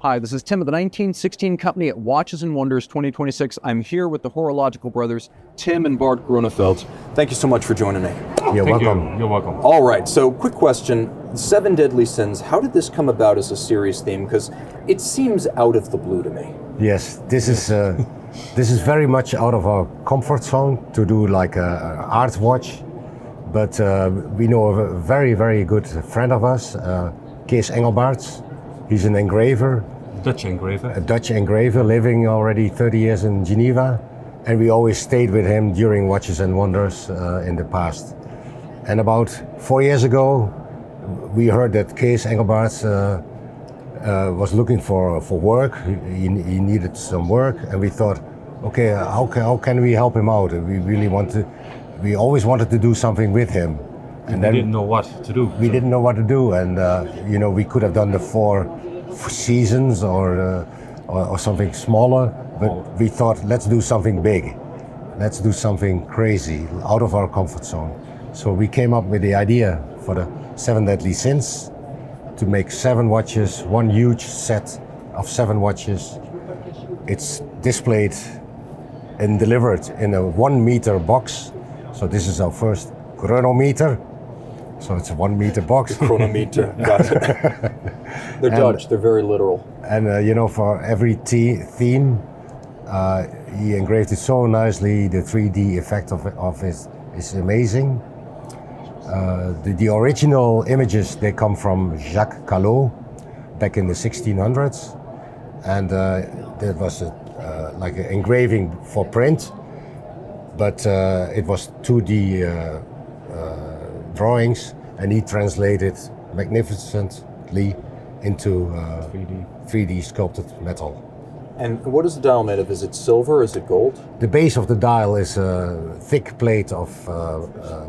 Hi, this is Tim of the 1916 Company at Watches and Wonders 2026. I'm here with the Horological Brothers, Tim and Bart Grönefeld. Thank you so much for joining me. You're welcome. You're welcome. All right, so quick question. Seven Deadly Sins, how did this come about as a series theme? Because it seems out of the blue to me. Yes, this is very much out of our comfort zone to do like a art watch. But we know a very, very good friend of us, Kees Engelbarts. He's an engraver. Dutch engraver. A Dutch engraver living already 30 years in Geneva. And we always stayed with him during Watches and Wonders in the past. And about 4 years ago, we heard that Kees Engelbarts was looking for work. He needed some work, and we thought, okay, how can we help him out? We always wanted to do something with him. And we didn't know what to do. We didn't know what to do, and we could have done the four seasons or something smaller, but we thought, let's do something big. Let's do something crazy, out of our comfort zone. So we came up with the idea for the 7 Deadly Sins to make 7 watches, one huge set of 7 watches. It's displayed and delivered in a 1 meter box. So this is our first chronometer. So it's a 1 meter box. Chronometer, got it. They're Dutch, they're very literal. And for every theme, he engraved it so nicely. The 3D effect of it is amazing. The original images, they come from Jacques Callot back in the 1600s. And that was like an engraving for print, but it was 2D drawings, and he translated magnificently into 3D sculpted metal. And what is the dial made of? Is it silver? Is it gold? The base of the dial is a thick plate of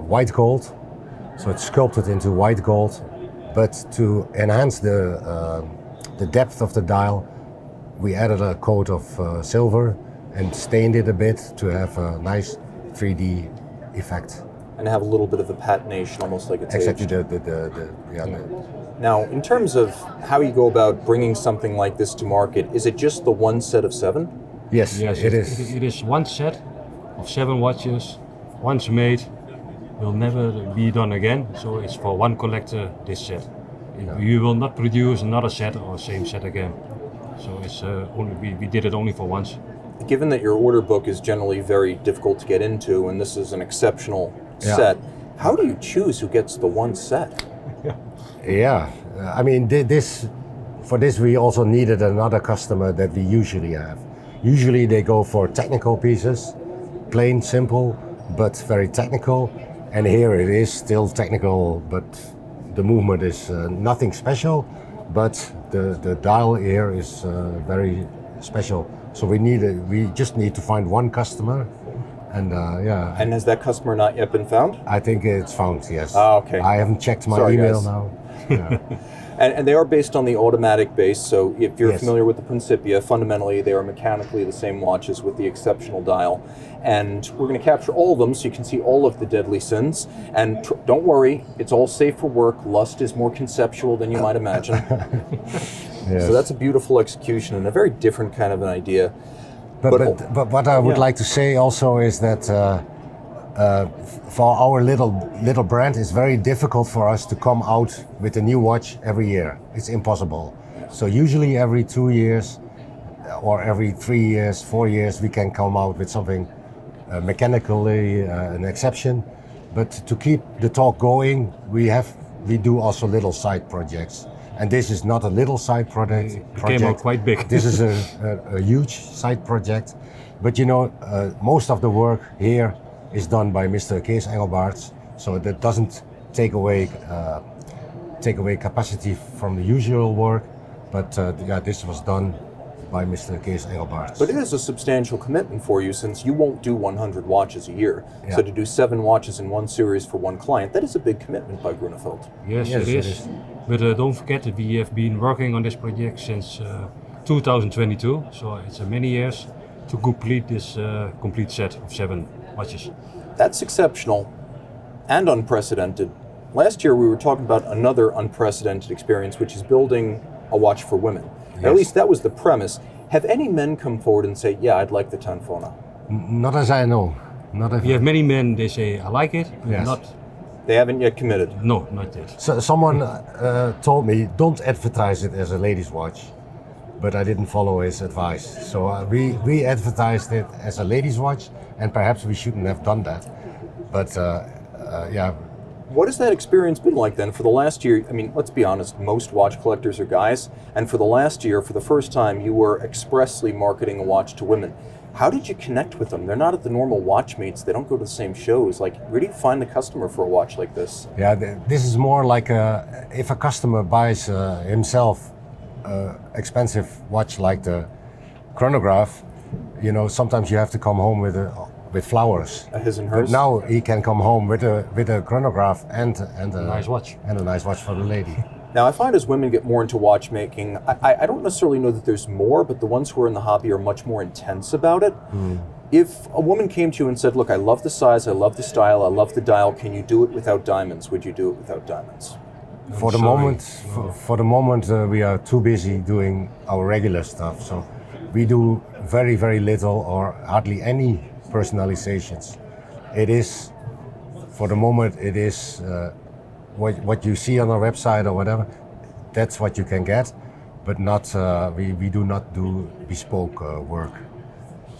white gold, so it's sculpted into white gold. But to enhance the depth of the dial, we added a coat of silver and stained it a bit to have a nice 3D effect. And have a little bit of a patination, almost like it's Exactly. aged. Now, in terms of how you go about bringing something like this to market, is it just the one set of 7? Yes, it is. It is one set of 7 watches, once made, will never be done again. So it's for one collector, this set. You will not produce another set or same set again. So it's we did it only for once. Given that your order book is generally very difficult to get into, and this is an exceptional set, how do you choose who gets the one set? Yeah, I mean, for this we also needed another customer that we usually have. Usually they go for technical pieces, plain, simple, but very technical. And here it is still technical, but the movement is nothing special, but the dial here is very special. So we just need to find one customer. And And has that customer not yet been found? I think it's found, yes. Ah, okay. I haven't checked my email now. Yeah. And they are based on the automatic base, so if you're Yes. familiar with the Principia, fundamentally they are mechanically the same watches with the exceptional dial. And we're going to capture all of them so you can see all of the deadly sins. And don't worry, it's all safe for work. Lust is more conceptual than you might imagine. Yes. So that's a beautiful execution and a very different kind of an idea. But what I would like to say also is that for our little brand, it's very difficult for us to come out with a new watch every year. It's impossible. So usually every 2 years or every 3 years, 4 years, we can come out with something mechanically an exception. But to keep the talk going, we do also little side projects. And this is not a little side project. It came out quite big. This is a huge side project. But most of the work here is done by Mr. Kees Engelbarts, so that doesn't take away capacity from the usual work. But this was done by Mr. Kees Engelbarts. But it is a substantial commitment for you, since you won't do 100 watches a year. Yeah. So to do 7 watches in one series for one client, that is a big commitment by Grönefeld. Yes, it is. But don't forget that we have been working on this project since 2022, so it's many years to complete this complete set of 7 watches. That's exceptional and unprecedented. Last year we were talking about another unprecedented experience, which is building a watch for women. At least that was the premise. Have any men come forward and say, yeah, I'd like the Tanfona? Not as I know. Not as We have many men, they say, I like it, but Yes. not, They haven't yet committed. no, not yet. So someone told me, don't advertise it as a ladies' watch, but I didn't follow his advice. So we advertised it as a ladies' watch, and perhaps we shouldn't have done that. But yeah, What has that experience been like then for the last year? I mean, let's be honest, most watch collectors are guys, and for the last year, for the first time, you were expressly marketing a watch to women. How did you connect with them? They're not at the normal watch meets, they don't go to the same shows. Like, where do you find the customer for a watch like this? yeah, this is more like if a customer buys himself expensive watch like the Chronograph, you know, sometimes you have to come home with flowers. A his and But hers? now he can come home with a Chronograph and a Nice watch. and a nice watch for the lady. Now, I find as women get more into watchmaking, I don't necessarily know that there's more, but the ones who are in the hobby are much more intense about it. If a woman came to you and said, look, I love the size, I love the style, I love the dial, can you do it without diamonds? Would you do it without diamonds? For the sorry, moment, for the moment, we are too busy doing our regular stuff. So we do very, very little or hardly any personalizations. It is, for the moment, it is what you see on our website or whatever. That's what you can get, but not. We do not do bespoke work.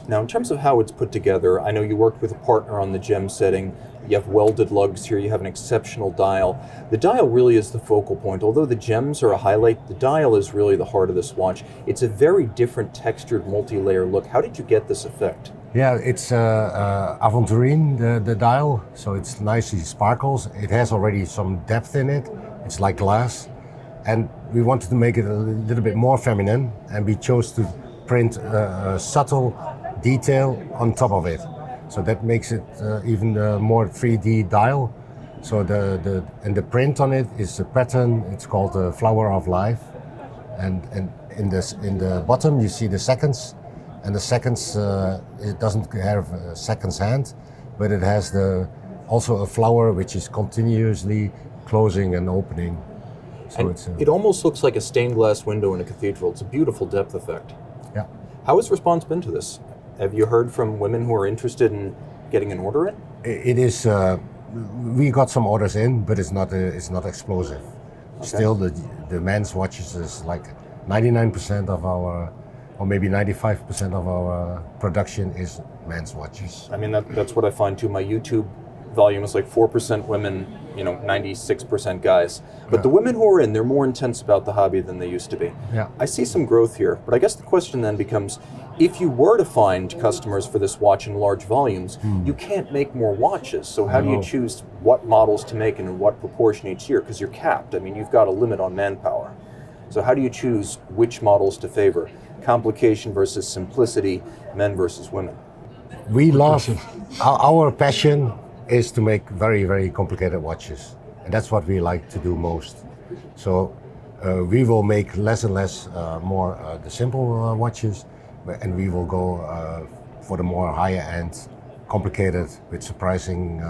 Now, in terms of how it's put together, I know you worked with a partner on the gem setting. You have welded lugs here. You have an exceptional dial. The dial really is the focal point. Although the gems are a highlight, the dial is really the heart of this watch. It's a very different textured multi-layer look. How did you get this effect? Yeah, it's aventurine, the dial, so it's nicely sparkles. It has already some depth in it. It's like glass. And we wanted to make it a little bit more feminine, and we chose to print a subtle detail on top of it. So that makes it even more 3D dial. So the print on it is a pattern. It's called the Flower of Life, and in the bottom you see the seconds, and the seconds it doesn't have a seconds hand, but it has also a flower which is continuously closing and opening. So And it almost looks like a stained glass window in a cathedral. It's a beautiful depth effect. yeah. How has response been to this? Have you heard from women who are interested in getting an order in? It is. We got some orders in, but it's not explosive. Still, the men's watches is like 99% of our, or maybe 95% of our production is men's watches. I mean, that's what I find too. My YouTube volume is like 4% women, 96% guys. But the women who are in, they're more intense about the hobby than they used to be. Yeah. I see some growth here, but I guess the question then becomes, if you were to find customers for this watch in large volumes, you can't make more watches. So how do you No. choose what models to make and in what proportion each year? Because you're capped. I mean, you've got a limit on manpower. So how do you choose which models to favor? Complication versus simplicity, men versus women. We love our passion is to make very, very complicated watches, and that's what we like to do most. So we will make less and less more the simple watches, and we will go for the more higher end, complicated with surprising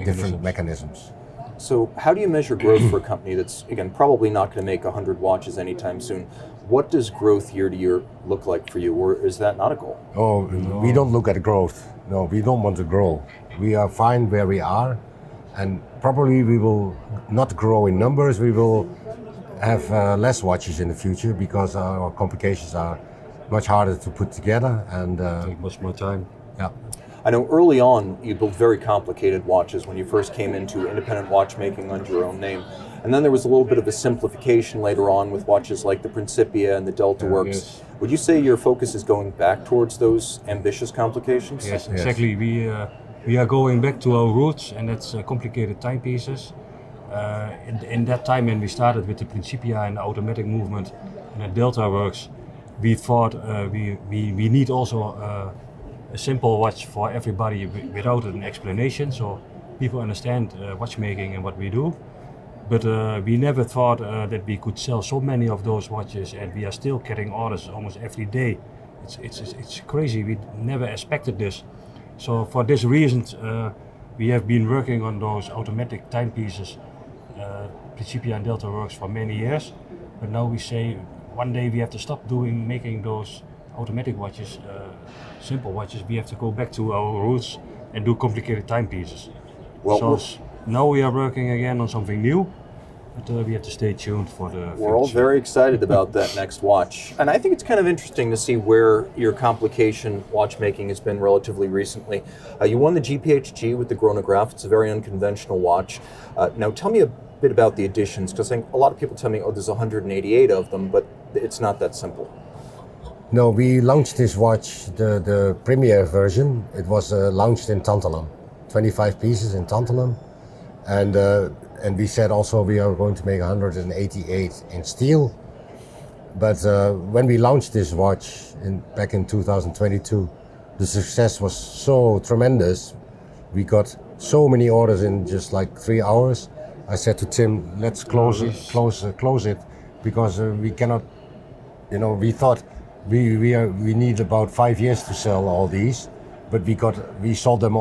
different mechanisms. So how do you measure growth for a company that's, again, probably not going to make 100 watches anytime soon? What does growth year to year look like for you, or is that not a goal? Oh, we don't look at growth. No, we don't want to grow. We are fine where we are, and probably we will not grow in numbers. We will have less watches in the future because our complications are much harder to put together, and Take much more time. yeah. I know early on you built very complicated watches when you first came into independent watchmaking under your own name. And then there was a little bit of a simplification later on with watches like the Principia and the Delta Works. Yes. Would you say your focus is going back towards those ambitious complications? Yes, exactly. We are going back to our roots, and that's complicated timepieces. In that time when we started with the Principia and the automatic movement and the Delta Works, we thought we need also a simple watch for everybody without an explanation, so people understand watchmaking and what we do. But we never thought that we could sell so many of those watches, and we are still getting orders almost every day. It's crazy. We never expected this. So for this reason, we have been working on those automatic timepieces, Principia and Delta Works, for many years. But now we say one day we have to stop making those automatic watches, simple watches. We have to go back to our roots and do complicated timepieces. Well, Now we are working again on something new, but we have to stay tuned for the we're all future. very excited about that next watch. And I think it's kind of interesting to see where your complication watchmaking has been relatively recently. You won the GPHG with the Chronograph. It's a very unconventional watch. Now tell me a bit about the additions, because I think a lot of people tell me, oh, there's 188 of them, but it's not that simple. No, we launched this watch, the premiere version. It was launched in tantalum, 25 pieces in tantalum, and we said also we are going to make 188 in steel. But when we launched this watch back in 2022, the success was so tremendous. We got so many orders in just like 3 hours. I said to Tim, let's close it, because we cannot. We thought we need about 5 years to sell all these, but we sold them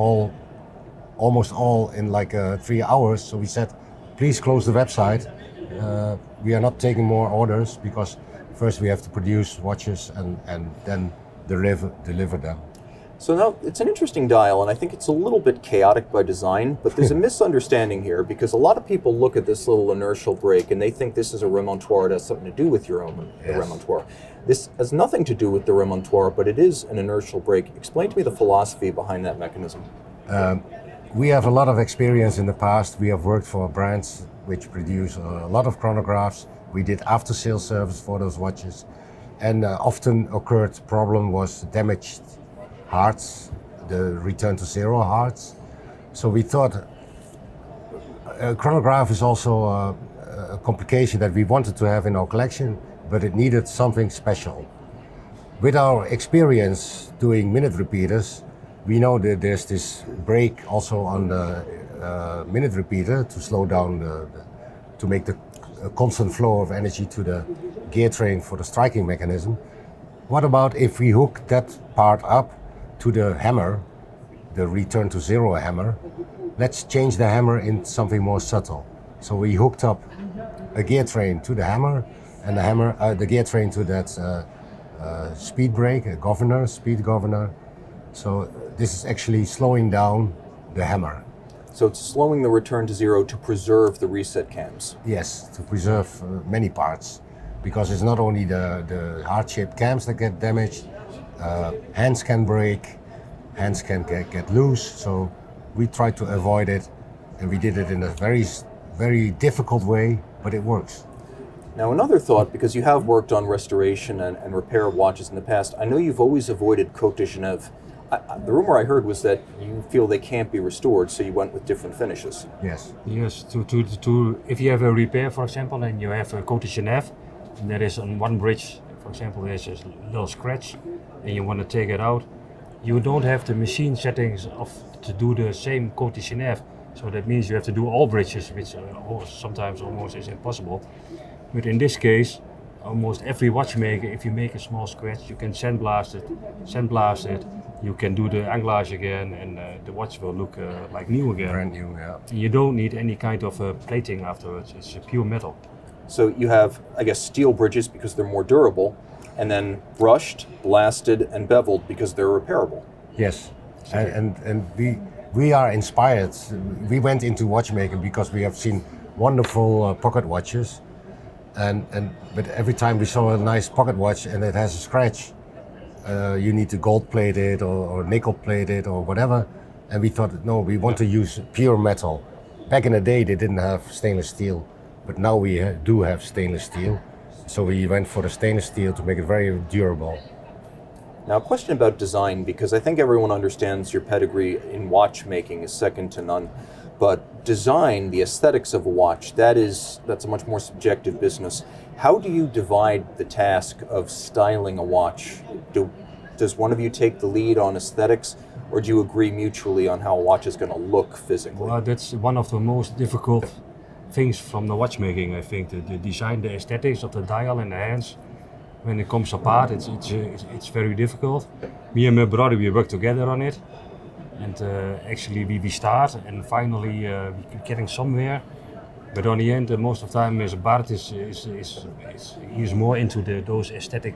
almost all in like 3 hours. So we said, please close the website. We are not taking more orders, because first we have to produce watches and then deliver them. So now it's an interesting dial, and I think it's a little bit chaotic by design, but there's a misunderstanding here, because a lot of people look at this little inertial brake and they think this is a remontoir. It has something to do with your own remontoir. This has nothing to do with the remontoir, but it is an inertial brake. Explain to me the philosophy behind that mechanism. We have a lot of experience in the past. We have worked for brands which produce a lot of chronographs. We did after-sales service for those watches, and often occurred problem was damaged hearts, the return to zero hearts. So we thought a chronograph is also a complication that we wanted to have in our collection, but it needed something special. With our experience doing minute repeaters, we know that there's this brake also on the minute repeater to slow down to make the constant flow of energy to the gear train for the striking mechanism. What about if we hook that part up to the hammer, the return to zero hammer? Let's change the hammer in something more subtle. So we hooked up a gear train to the hammer, and the gear train to that speed brake, a speed governor. So this is actually slowing down the hammer. So it's slowing the return to zero to preserve the reset cams. Yes, to preserve many parts, because it's not only the heart-shaped cams that get damaged. Hands can break, hands can get loose, so we tried to avoid it, and we did it in a very, very difficult way, but it works. Now another thought, because you have worked on restoration and repair of watches in the past, I know you've always avoided Côte de Genève. The rumor I heard was that you feel they can't be restored, so you went with different finishes. Yes. Yes, to if you have a repair, for example, and you have a Côte de Genève, and there is on one bridge, for example, there's a little scratch, and you want to take it out, you don't have the machine settings to do the same Côte de Genève. So that means you have to do all bridges, which sometimes almost is impossible. But in this case, almost every watchmaker, if you make a small scratch, you can sandblast it, you can do the anglage again, and the watch will look like new again. Brand new, yeah. You don't need any kind of plating afterwards, it's pure metal. So you have, I guess, steel bridges because they're more durable, and then brushed, blasted, and beveled because they're repairable. Yes, and we are inspired. We went into watchmaking because we have seen wonderful pocket watches, but every time we saw a nice pocket watch and it has a scratch, you need to gold plate it or nickel plate it or whatever, and we thought, no, we want to use pure metal. Back in the day they didn't have stainless steel, but now we do have stainless steel, so we went for the stainless steel to make it very durable. Now, a question about design, because I think everyone understands your pedigree in watchmaking is second to none. But design, the aesthetics of a watch, that's a much more subjective business. How do you divide the task of styling a watch? Does one of you take the lead on aesthetics, or do you agree mutually on how a watch is going to look physically? Well, that's one of the most difficult things from the watchmaking, I think, the design, the aesthetics of the dial and the hands. When it comes apart, it's very difficult. Me and my brother, we work together on it, and actually we start, and finally we're getting somewhere. But on the end, most of the time, Bart he's more into those aesthetic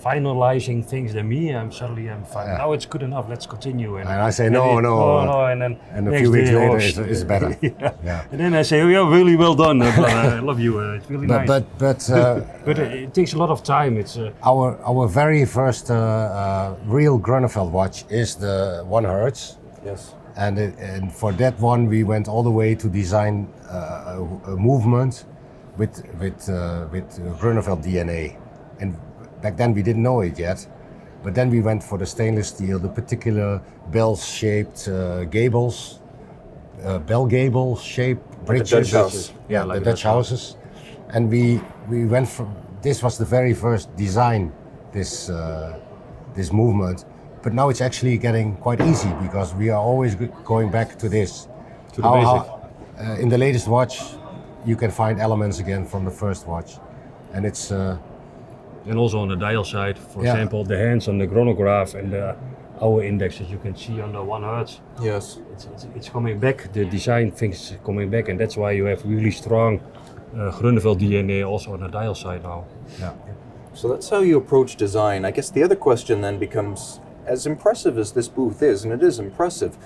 finalizing things than me. I'm fine. Yeah. Now it's good enough. Let's continue. And I say no, and then and a next few weeks day, later it's better. Yeah. And then I say, oh yeah, really well done, brother. I love you. It's really nice. But It takes a lot of time. It's our very first real Grönefeld watch is the 1 Hertz. Yes. And for that one, we went all the way to design a movement with Grönefeld DNA. And back then we didn't know it yet, but then we went for the stainless steel, the particular bell-shaped gables, bell gable shaped bridges. Dutch house. Yeah, like the Dutch houses. And we went from. This was the very first design. This movement. But now it's actually getting quite easy because we are always going back to this. To the basic. In the latest watch, you can find elements again from the first watch. And it's... And also on the dial side, for Yeah. example, the hands on the chronograph and the hour index that you can see on the 1 Hertz. Yes. It's coming back, the design things coming back, and that's why you have really strong Grönefeld DNA also on the dial side now. yeah. So that's how you approach design. I guess the other question then becomes, as impressive as this booth is, and it is impressive,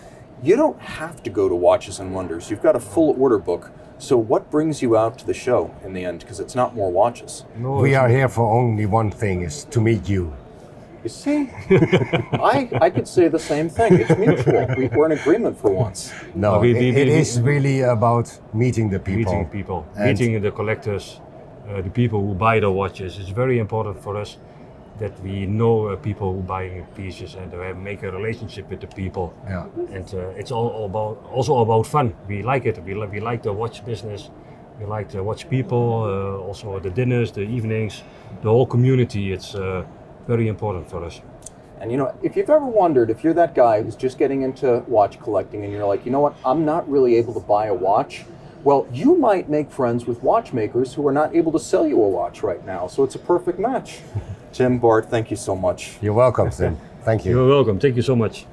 you don't have to go to Watches and Wonders. You've got a full order book. So what brings you out to the show in the end? Because it's not more watches. No, We it's- are here for only one thing, is to meet you. You see, I could say the same thing. It's mutual. We're in agreement for once. No, we- it is really about meeting the people. meeting people, And- meeting the collectors, the people who buy the watches. It's very important for us that we know people who buying pieces and make a relationship with the people. Yeah. And it's also about fun. We like it. We like the watch business. We like the watch people. Also the dinners, the evenings, the whole community. It's very important for us. And you know, if you've ever wondered if you're that guy who's just getting into watch collecting and you're like, you know what, I'm not really able to buy a watch, well, you might make friends with watchmakers who are not able to sell you a watch right now. So it's a perfect match. Tim, Bart, thank you so much. You're welcome, Tim. Thank you. You're welcome. Thank you so much.